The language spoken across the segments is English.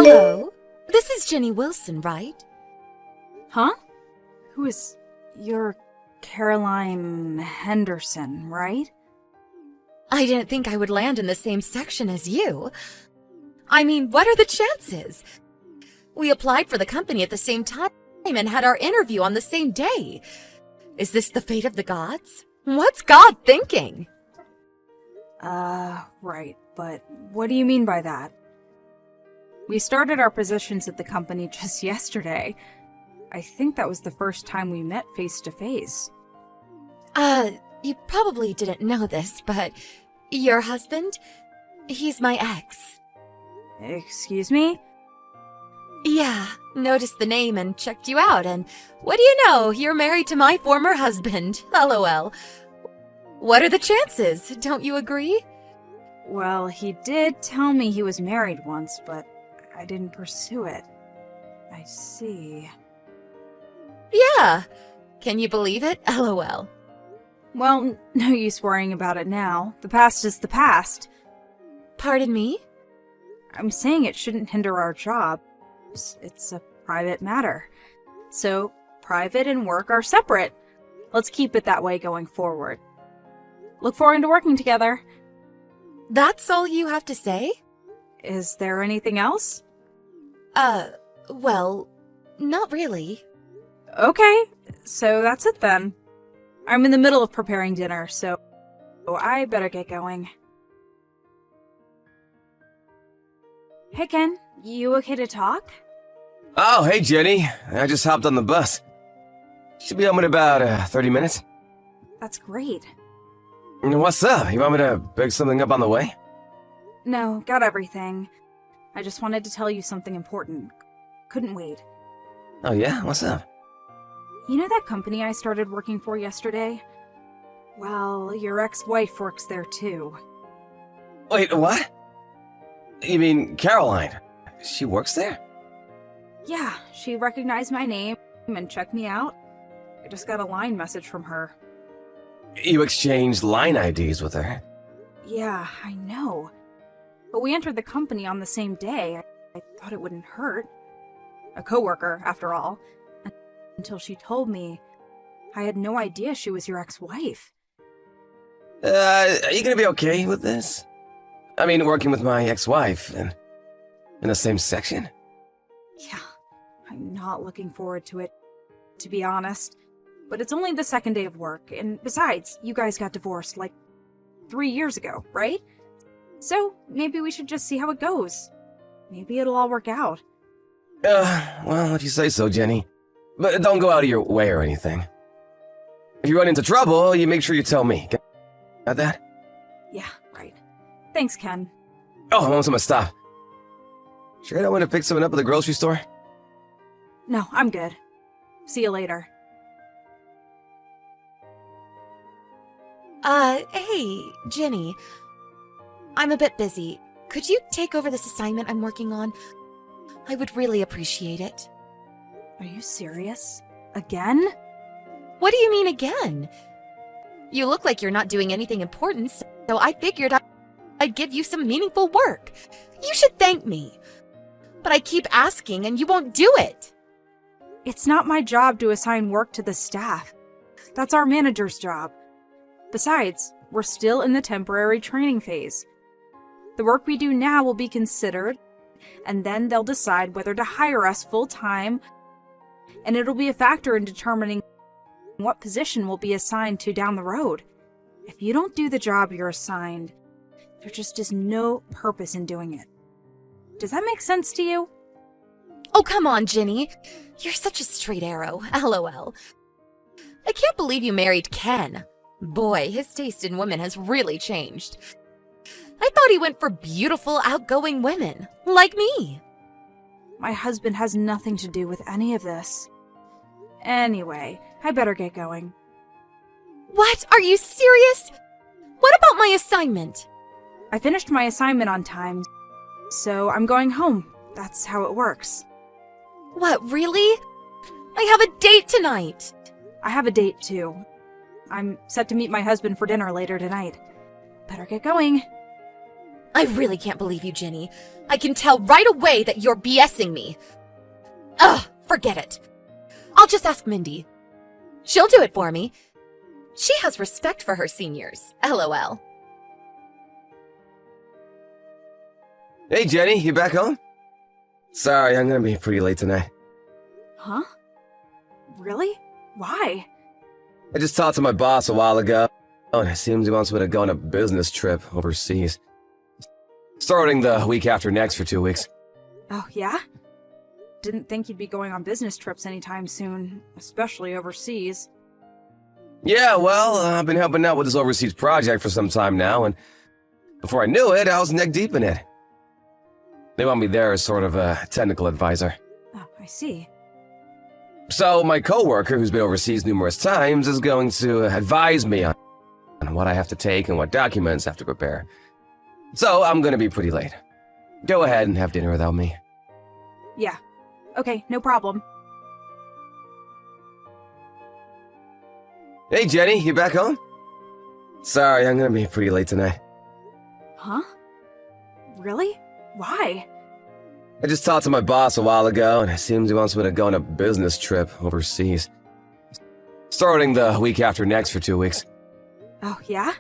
Hello? This is Jenny Wilson, right? Huh? You're Caroline Henderson, right? I didn't think I would land in the same section as you. I mean, what are the chances? We applied for the company at the same time and had our interview on the same day. Is this the fate of the gods? What's God thinking? Right, but what do you mean by that? We started our positions at the company just yesterday. I think that was the first time we met face to face. You probably didn't know this, but your husband? He's my ex. Excuse me? Yeah, noticed the name and checked you out, and what do you know? You're married to my former husband. LOL. What are the chances? Don't you agree? Well, he did tell me he was married once, but I didn't pursue it. I see. Yeah. Can you believe it? LOL. Well, no use worrying about it now. The past is the past. Pardon me? I'm saying it shouldn't hinder our jobs. It's a private matter. So, private and work are separate. Let's keep it that way going forward. Look forward to working together. That's all you have to say? Is there anything else? Well, not really. Okay, so that's it then. I'm in the middle of preparing dinner, so I better get going. Hey Ken, you okay to talk? Oh, hey Jenny. I just hopped on the bus. Should be home in about 30 minutes. That's great. What's up? You want me to pick something up on the way? No, got everything. I just wanted to tell you something important. Couldn't wait. Oh yeah? What's up? You know that company I started working for yesterday? Well, your ex-wife works there too. Wait, what? You mean Caroline? She works there? Yeah, she recognized my name and checked me out. I just got a line message from her. You exchanged line IDs with her? Yeah, I know. But we entered the company on the same day. I thought it wouldn't hurt. A coworker, after all. Until she told me. I had no idea she was your ex-wife. Are you gonna be okay with this? I mean, working with my ex-wife and in the same section? Yeah, I'm not looking forward to it, to be honest. But it's only the second day of work, and besides, you guys got divorced, like, 3 years ago, right? So, maybe we should just see how it goes. Maybe it'll all work out. Well, if you say so, Jenny. But don't go out of your way or anything. If you run into trouble, you make sure you tell me. Got that? Yeah, right. Thanks, Ken. Oh, I'm almost stop. Sure I don't want to pick something up at the grocery store? No, I'm good. See you later. Hey, Jenny. I'm a bit busy. Could you take over this assignment I'm working on? I would really appreciate it. Are you serious? Again? What do you mean again? You look like you're not doing anything important, so I figured I'd give you some meaningful work. You should thank me. But I keep asking and you won't do it. It's not my job to assign work to the staff. That's our manager's job. Besides, we're still in the temporary training phase. The work we do now will be considered, and then they'll decide whether to hire us full-time, and it'll be a factor in determining what position we'll be assigned to down the road. If you don't do the job you're assigned, there just is no purpose in doing it. Does that make sense to you? Oh, come on, Jenny. You're such a straight arrow. LOL. I can't believe you married Ken. Boy, his taste in women has really changed. I thought he went for beautiful, outgoing women, like me. My husband has nothing to do with any of this. Anyway, I better get going. What? Are you serious? What about my assignment? I finished my assignment on time, so I'm going home. That's how it works. What, really? I have a date tonight. I have a date, too. I'm set to meet my husband for dinner later tonight. Better get going. I really can't believe you, Ginny. I can tell right away that you're BSing me. Ugh, forget it. I'll just ask Mindy. She'll do it for me. She has respect for her seniors. LOL. Hey, Jenny, you back home? Sorry, I'm gonna be pretty late tonight. Huh? Really? Why? I just talked to my boss a while ago, and it seems he wants me to go on a business trip overseas. Starting the week after next for 2 weeks. Oh, yeah? Didn't think you'd be going on business trips anytime soon, especially overseas. Yeah, well, I've been helping out with this overseas project for some time now, and before I knew it, I was neck deep in it. They want me there as sort of a technical advisor. Oh, I see. So my coworker, who's been overseas numerous times, is going to advise me on what I have to take and what documents I have to prepare. So I'm gonna be pretty late. Go ahead and have dinner without me. Yeah. Okay, no problem. Hey, Jenny, you back home? Sorry, I'm gonna be pretty late tonight. Huh? Really? Why? I just talked to my boss a while ago, and it seems he wants me to go on a business trip overseas. Starting the week after next for 2 weeks. Oh, yeah?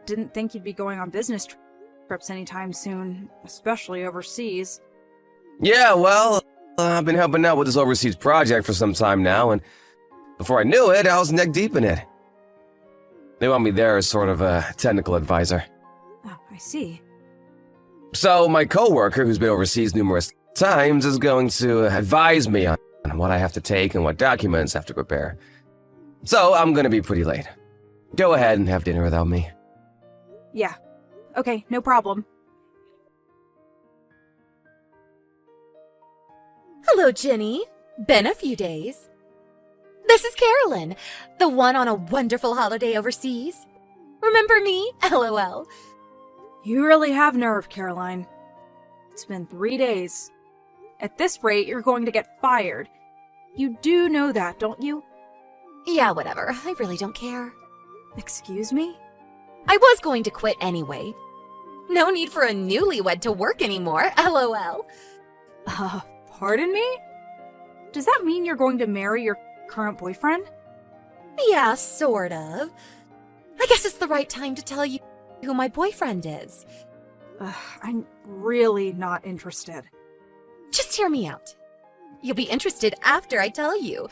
Didn't think you'd be going on business trips anytime soon, especially overseas. Yeah, well, I've been helping out with this overseas project for some time now, and before I knew it, I was neck deep in it. They want me there as sort of a technical advisor. Oh, I see. So my coworker, who's been overseas numerous times, is going to advise me on what I have to take and what documents I have to prepare. So I'm gonna be pretty late. Go ahead and have dinner without me. Yeah. Okay, no problem. Hello, Ginny. Been a few days. This is Carolyn, the one on a wonderful holiday overseas. Remember me? LOL. You really have nerve, Caroline. It's been 3 days. At this rate, you're going to get fired. You do know that, don't you? Yeah, whatever. I really don't care. Excuse me? I was going to quit anyway. No need for a newlywed to work anymore. LOL. Pardon me? Does that mean you're going to marry your current boyfriend? Yeah, sort of. I guess it's the right time to tell you who my boyfriend is. I'm really not interested. Just hear me out. You'll be interested after I tell you.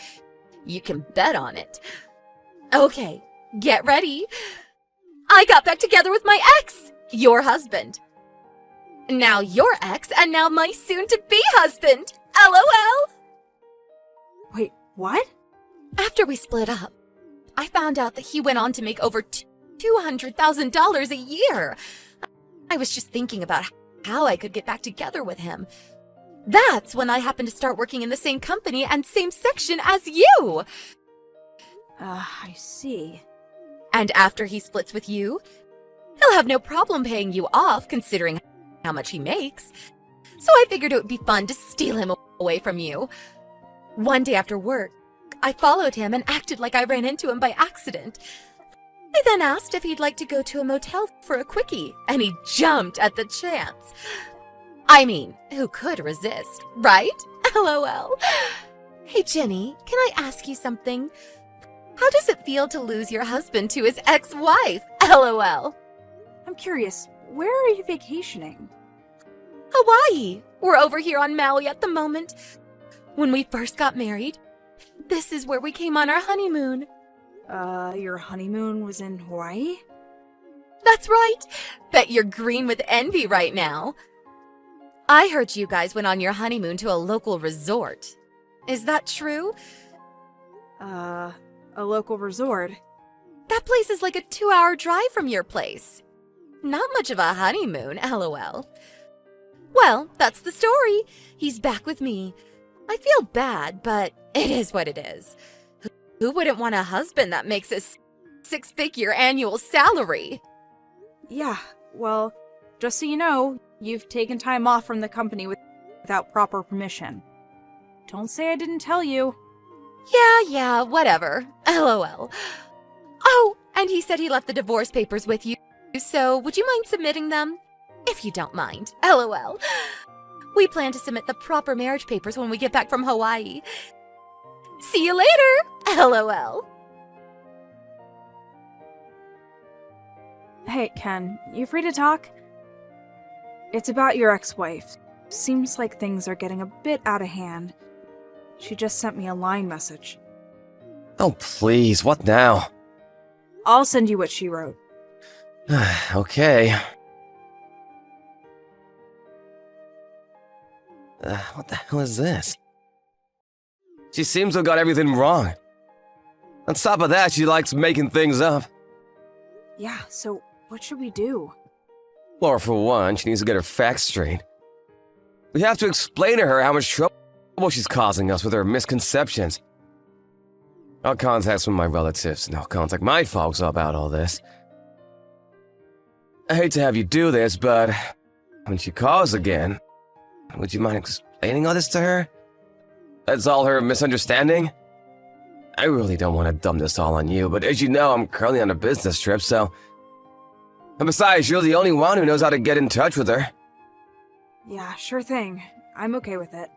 You can bet on it. Okay, get ready. I got back together with my ex, your husband. Now your ex, and now my soon-to-be husband. LOL. Wait, what? After we split up, I found out that he went on to make over $200,000 a year. I was just thinking about how I could get back together with him. That's when I happened to start working in the same company and same section as you. I see. And after he splits with you, he'll have no problem paying you off considering how much he makes. So I figured it would be fun to steal him away from you. One day after work, I followed him and acted like I ran into him by accident. I then asked if he'd like to go to a motel for a quickie, and he jumped at the chance. I mean, who could resist, right? LOL. Hey, Jenny, can I ask you something? How does it feel to lose your husband to his ex-wife? LOL. I'm curious, where are you vacationing? Hawaii. We're over here on Maui at the moment. When we first got married, this is where we came on our honeymoon. Your honeymoon was in Hawaii? That's right. Bet you're green with envy right now. I heard you guys went on your honeymoon to a local resort. Is that true? A local resort? That place is like a 2-hour drive from your place. Not much of a honeymoon, LOL. Well, that's the story. He's back with me. I feel bad, but it is what it is. Who wouldn't want a husband that makes a 6-figure annual salary? Yeah, well, just so you know, you've taken time off from the company without proper permission. Don't say I didn't tell you. Yeah, whatever. LOL. Oh, and he said he left the divorce papers with you, so would you mind submitting them? if you don't mind. LOL. We plan to submit the proper marriage papers when we get back from Hawaii. See you later. LOL. Hey, Ken, you free to talk? It's about your ex-wife. Seems like things are getting a bit out of hand. She just sent me a line message. Oh, please, what now? I'll send you what she wrote. Okay. What the hell is this? She seems to have got everything wrong. On top of that, she likes making things up. Yeah, so what should we do? Well, for one, she needs to get her facts straight. We have to explain to her how much trouble she's causing us with her misconceptions. I'll contact some of my relatives, and I'll contact my folks about all this. I hate to have you do this, but when she calls again, would you mind explaining all this to her? That's all her misunderstanding? I really don't want to dump this all on you, but as you know, I'm currently on a business trip, so... And besides, you're the only one who knows how to get in touch with her. Yeah, sure thing. I'm okay with it.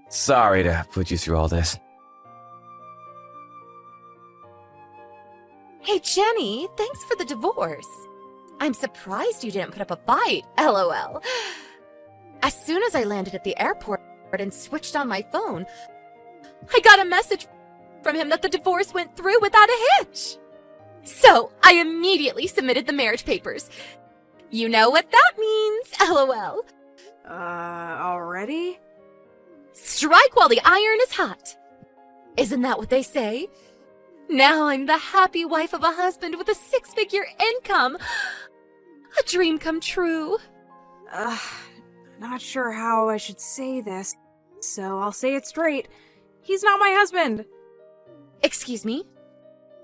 Sorry to put you through all this. Hey, Jenny, thanks for the divorce. I'm surprised you didn't put up a fight. LOL. As soon as I landed at the airport and switched on my phone, I got a message from him that the divorce went through without a hitch. So I immediately submitted the marriage papers. You know what that means. LOL. Already? Strike while the iron is hot. Isn't that what they say? Now I'm the happy wife of a husband with a 6-figure income. A dream come true. Not sure how I should say this, so I'll say it straight. He's not my husband! Excuse me?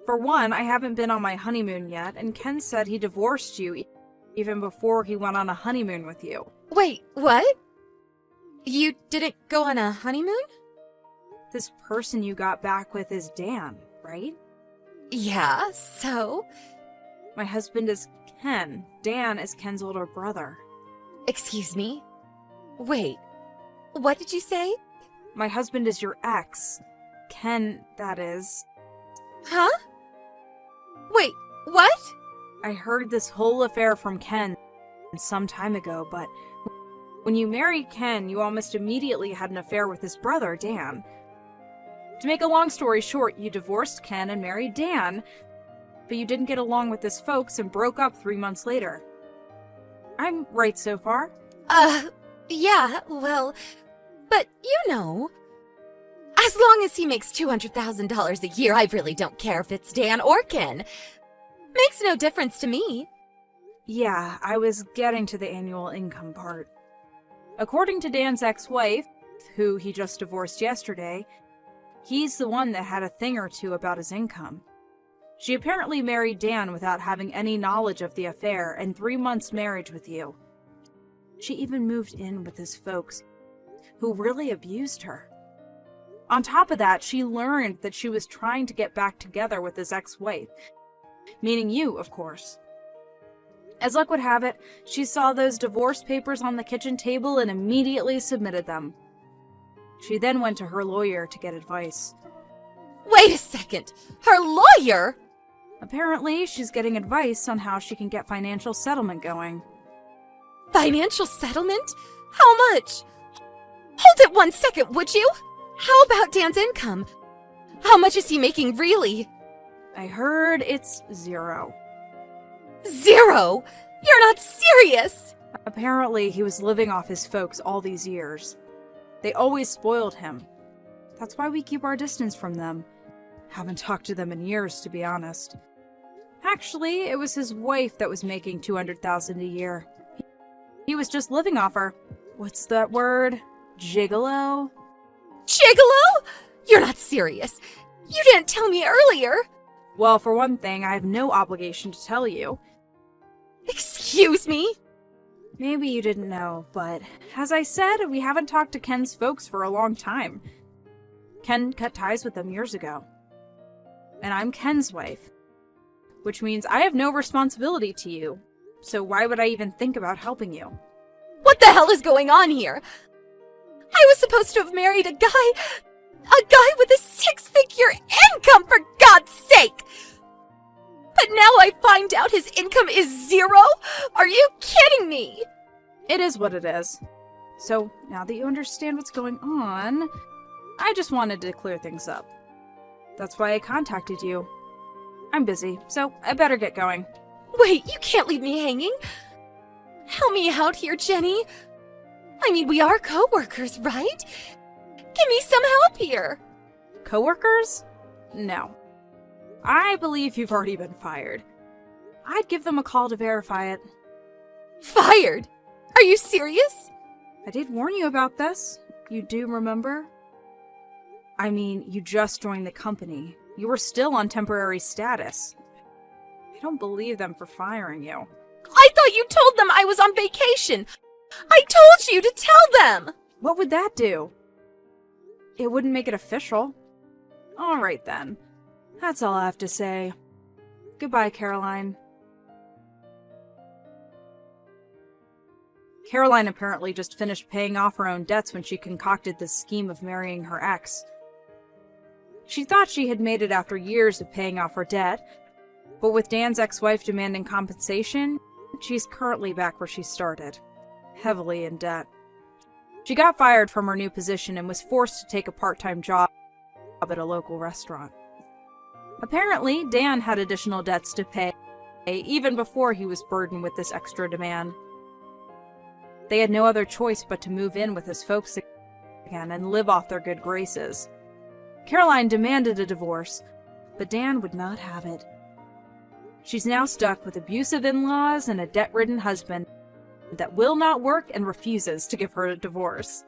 For one, I haven't been on my honeymoon yet, and Ken said he divorced you even before he went on a honeymoon with you. Wait, what? You didn't go on a honeymoon? This person you got back with is Dan, right? Yeah, so? My husband is Ken. Dan is Ken's older brother. Excuse me? Wait, what did you say? My husband is your ex. Ken, that is. Huh? Wait, what? I heard this whole affair from Ken some time ago, but when you married Ken, you almost immediately had an affair with his brother, Dan. To make a long story short, you divorced Ken and married Dan, but you didn't get along with his folks and broke up 3 months later. I'm right so far? Yeah, well, but you know, as long as he makes $200,000 a year, I really don't care if it's Dan or Ken. Makes no difference to me. Yeah, I was getting to the annual income part. According to Dan's ex-wife, who he just divorced yesterday, he's the one that had a thing or two about his income. She apparently married Dan without having any knowledge of the affair and 3 months' marriage with you. She even moved in with his folks, who really abused her. On top of that, she learned that she was trying to get back together with his ex-wife, meaning you, of course. As luck would have it, she saw those divorce papers on the kitchen table and immediately submitted them. She then went to her lawyer to get advice. Wait a second! Her lawyer?! Apparently, she's getting advice on how she can get financial settlement going. Financial settlement? How much? Hold it 1 second, would you? How about Dan's income? How much is he making, really? I heard it's 0. 0? You're not serious! Apparently, he was living off his folks all these years. They always spoiled him. That's why we keep our distance from them. Haven't talked to them in years, to be honest. Actually, it was his wife that was making $200,000 a year. He was just living off her. What's that word? Gigolo? Gigolo? You're not serious. You didn't tell me earlier. Well, for one thing, I have no obligation to tell you. Excuse me? Maybe you didn't know, but as I said, we haven't talked to Ken's folks for a long time. Ken cut ties with them years ago. And I'm Ken's wife, which means I have no responsibility to you. so why would I even think about helping you? What the hell is going on here? I was supposed to have married a guy with a six-figure income, for God's sake! But now I find out his income is zero? Are you kidding me? It is what it is. So, now that you understand what's going on, I just wanted to clear things up. That's why I contacted you. I'm busy, so I better get going. Wait, you can't leave me hanging. Help me out here, Jenny. I mean, we are co-workers, right? Give me some help here. Coworkers? No. I believe you've already been fired. I'd give them a call to verify it. Fired? Are you serious? I did warn you about this. You do remember? I mean, you just joined the company. You were still on temporary status. I don't believe them for firing you. I thought you told them I was on vacation. I told you to tell them. What would that do? It wouldn't make it official. All right then. That's all I have to say. Goodbye, Caroline. Caroline apparently just finished paying off her own debts when she concocted this scheme of marrying her ex. She thought she had made it after years of paying off her debt, but with Dan's ex-wife demanding compensation, she's currently back where she started, heavily in debt. She got fired from her new position and was forced to take a part-time job at a local restaurant. Apparently, Dan had additional debts to pay, even before he was burdened with this extra demand. They had no other choice but to move in with his folks again and live off their good graces. Caroline demanded a divorce, but Dan would not have it. She's now stuck with abusive in-laws and a debt-ridden husband that will not work and refuses to give her a divorce.